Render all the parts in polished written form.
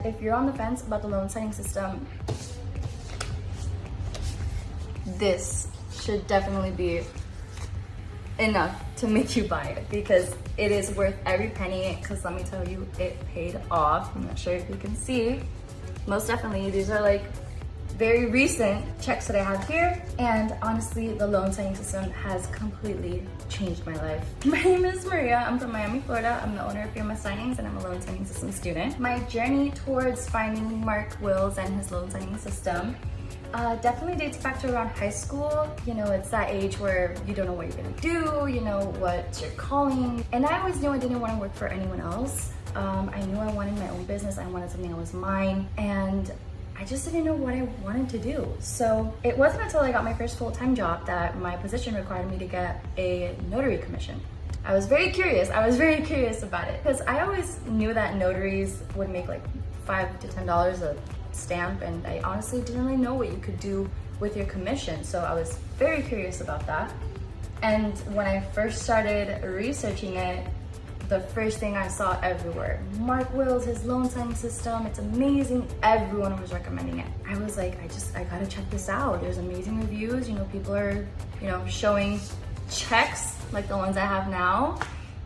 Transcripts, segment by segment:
If you're on the fence about the loan signing system, this should definitely be enough to make you buy it, because it is worth every penny. Because let me tell you, it paid off. I'm not sure if you can see. Most definitely, these are like very recent checks that I have here, and honestly the loan signing system has completely changed my life. My name is Maria. I'm from Miami, Florida. I'm the owner of Firma Signings and I'm a loan signing system student. My journey towards finding Mark Wills and his loan signing system definitely dates back to around high school. You know, it's that age where you don't know what you're gonna do, you know, what's your calling. And I always knew I didn't want to work for anyone else. I knew I wanted my own business. I wanted something that was mine, and I just didn't know what I wanted to do. So it wasn't until I got my first full-time job that my position required me to get a notary commission. I was very curious. About it, because I always knew that notaries would make like $5 to $10 a stamp, and I honestly didn't really know what you could do with your commission. So I was very curious about that. And when I first started researching it, the first thing I saw everywhere, Mark Wills, his loan signing system, it's amazing. Everyone was recommending it. I was like, I gotta check this out. There's amazing reviews. You know, people are, you know, showing checks like the ones I have now.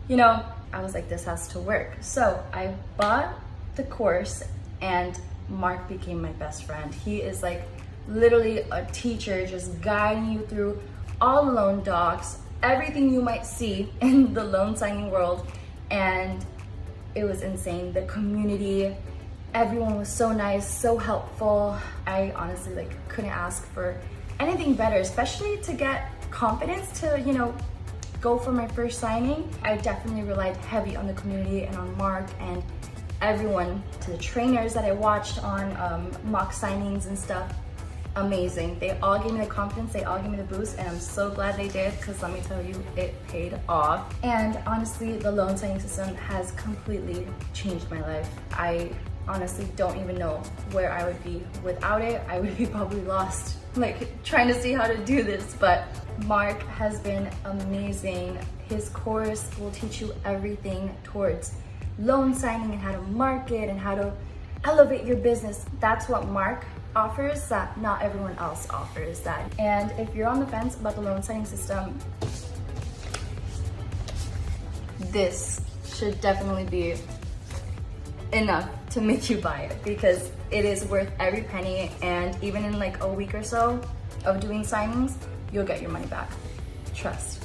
You know, I was like, this has to work. So I bought the course, and Mark became my best friend. He is like literally a teacher, just guiding you through all the loan docs, everything you might see in the loan signing world. And it was insane. The community, everyone was so nice, so helpful. I honestly like couldn't ask for anything better, especially to get confidence to, you know, go for my first signing. I definitely relied heavy on the community and on Mark and everyone, to the trainers that I watched on mock signings and stuff. Amazing. They all gave me the confidence, they all gave me the boost, and I'm so glad they did, because let me tell you, it paid off. And honestly, the loan signing system has completely changed my life. I honestly don't even know where I would be without it. I would be probably lost, like trying to see how to do this, but Mark has been amazing. His course will teach you everything towards loan signing and how to market and how to elevate your business. That's what Mark offers that not everyone else offers that. And if you're on the fence about the loan signing system, this should definitely be enough to make you buy it, because it is worth every penny. And even in like a week or so of doing signings, you'll get your money back. Trust.